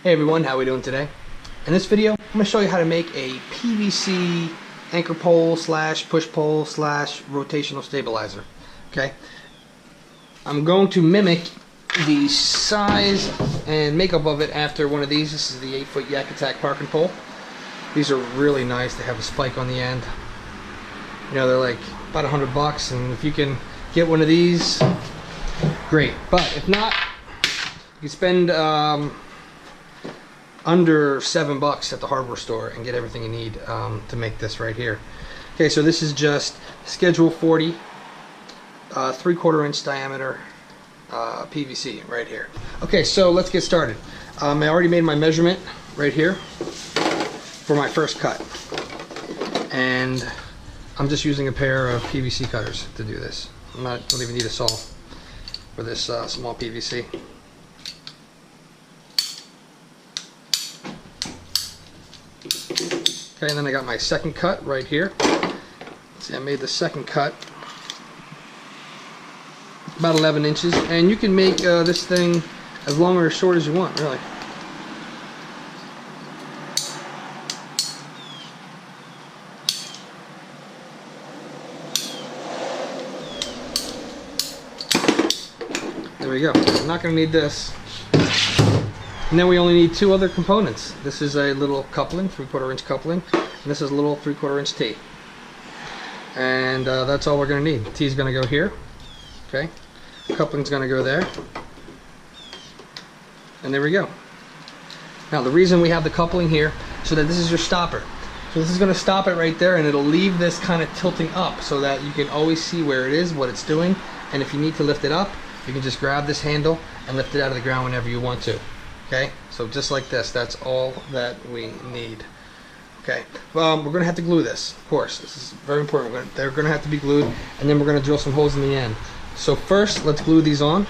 Hey everyone, how are we doing today? In this video, I'm going to show you how to make a PVC anchor pole slash push pole slash rotational stabilizer. Okay, I'm going to mimic the size and makeup of it after one of these. This is the 8-foot Yak Attack parking pole. These are really nice. They have a spike on the end. You know, they're like about $100, and if you can get one of these, great. But if not, you can spend under $7 at the hardware store and get everything you need to make this right here. Okay, so this is just Schedule 40 3/4 inch diameter PVC right here. Okay, so let's get started. I already made my measurement right here for my first cut, and I'm just using a pair of PVC cutters to do this. Don't even need a saw for this small PVC. Okay, and then I got my second cut right here. See, I made the second cut about 11 inches, and you can make this thing as long or as short as you want, really. There we go. I'm not going to need this. And then we only need two other components. This is a little coupling, 3/4 inch coupling, and this is a little 3/4 inch T. And that's all we're going to need. The T is going to go here. Okay, coupling's going to go there. And there we go. Now the reason we have the coupling here, so that this is your stopper. So this is going to stop it right there, and it'll leave this kind of tilting up so that you can always see where it is, what it's doing, and if you need to lift it up, you can just grab this handle and lift it out of the ground whenever you want to. Okay, so just like this, that's all that we need. Okay, we're going to have to glue this, of course. This is very important. They're going to have to be glued, and then we're going to drill some holes in the end. So first, let's glue these on.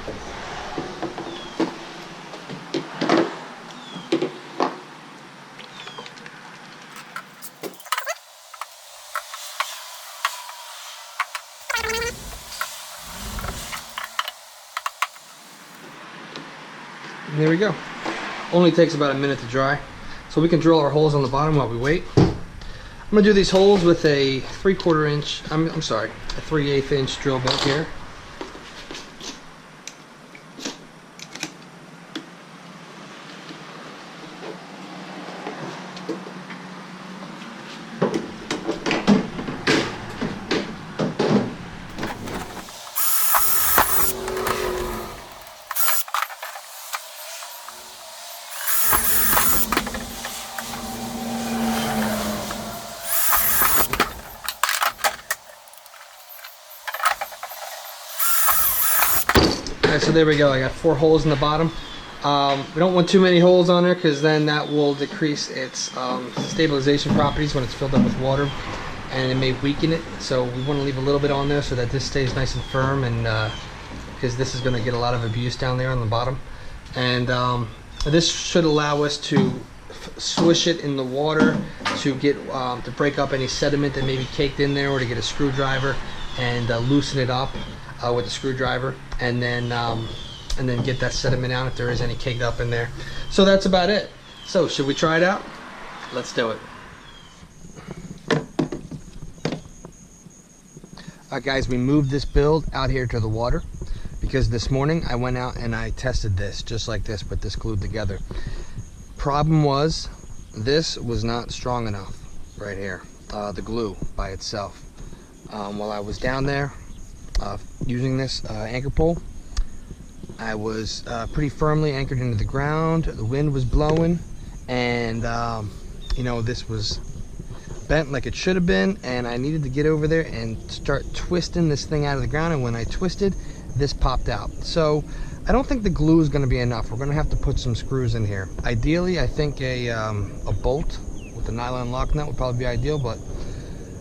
And there we go. Only takes about a minute to dry, so we can drill our holes on the bottom while we wait. I'm going to do these holes with a 3/4 inch, I'm sorry, a 3/8 inch drill bit here. Okay, so there we go. I got 4 holes in the bottom. We don't want too many holes on there because then that will decrease its stabilization properties when it's filled up with water, and it may weaken it. So we want to leave a little bit on there so that this stays nice and firm, and because this is going to get a lot of abuse down there on the bottom. And this should allow us to swish it in the water to get to break up any sediment that may be caked in there, or to get a screwdriver and loosen it up with a screwdriver, and then get that sediment out if there is any caked up in there. So that's about it. So should we try it out? Let's do it. Alright guys, we moved this build out here to the water because this morning I went out and I tested this just like this with this glued together. Problem was, this was not strong enough right here, the glue by itself. While I was down there using this anchor pole, I was pretty firmly anchored into the ground. The wind was blowing, and you know, this was bent like it should have been, and I needed to get over there and start twisting this thing out of the ground, and when I twisted, this popped out. So I don't think the glue is going to be enough. We're going to have to put some screws in here. Ideally, I think a bolt with a nylon lock nut would probably be ideal, but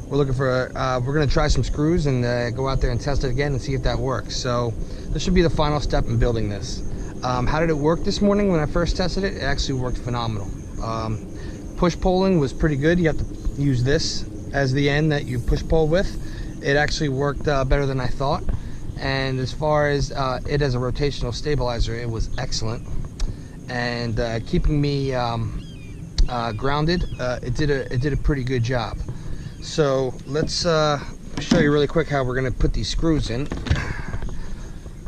we're looking for we're going to try some screws and go out there and test it again and see if that works. So this should be the final step in building this. How did it work this morning when I first tested it? It actually worked phenomenal. Push poling was pretty good. You have to use this as the end that you push pole with. It actually worked better than I thought. And as far as it as a rotational stabilizer, it was excellent. and keeping me grounded. It did a pretty good job. So let's show you really quick how we're going to put these screws in.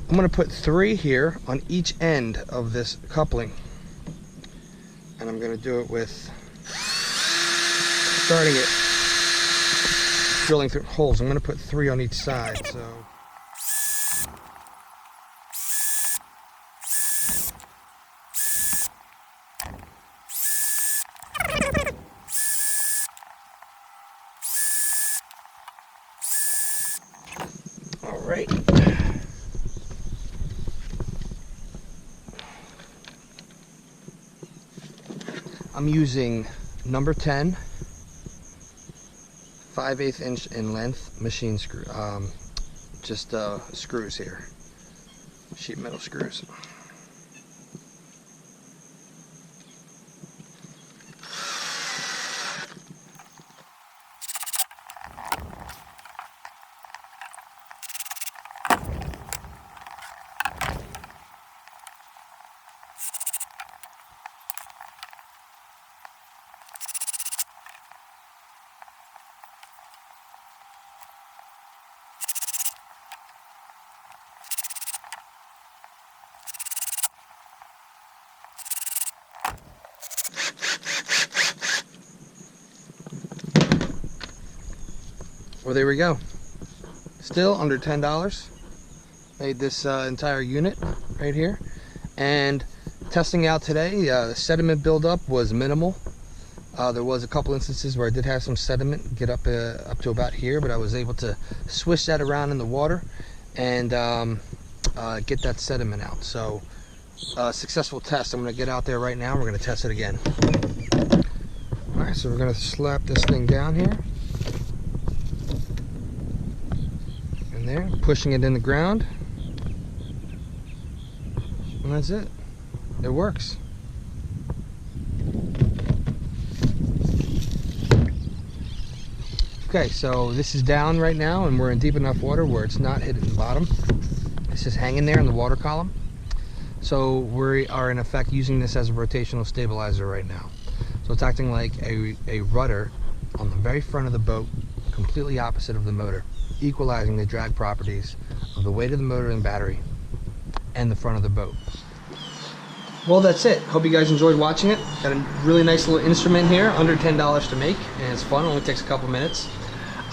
I'm going to put 3 here on each end of this coupling, and I'm going to do it with starting it drilling through holes. I'm going to put 3 on each side. So all right. I'm using number 10, 5/8 inch in length machine screw, just screws here, sheet metal screws. Well, there we go. Still under $10. Made this entire unit right here. And testing out today, the sediment buildup was minimal. There was a couple instances where I did have some sediment get up to about here, but I was able to swish that around in the water and get that sediment out. So successful test. I'm going to get out there right now. We're going to test it again. All right, so we're going to slap this thing down here. There, pushing it in the ground, and that's it. It works. Okay, so this is down right now, and we're in deep enough water where it's not hitting the bottom. It's just hanging there in the water column. So we are in effect using this as a rotational stabilizer right now. So it's acting like a rudder on the very front of the boat, completely opposite of the motor, equalizing the drag properties of the weight of the motor and battery and the front of the boat. Well, that's it. Hope you guys enjoyed watching it. Got a really nice little instrument here, under $10 to make, and it's fun. It only takes a couple minutes.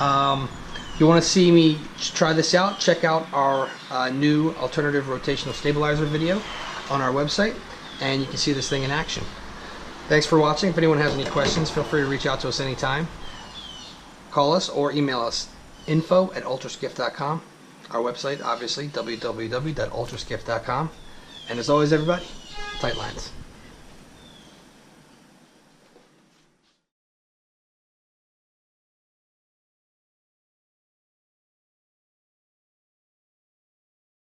If you want to see me try this out, check out our new alternative rotational stabilizer video on our website, and you can see this thing in action. Thanks for watching. If anyone has any questions, feel free to reach out to us anytime. Call us or email us, info@ultraskiff.com. Our website, obviously, www.ultraskiff.com. And as always, everybody, tight lines.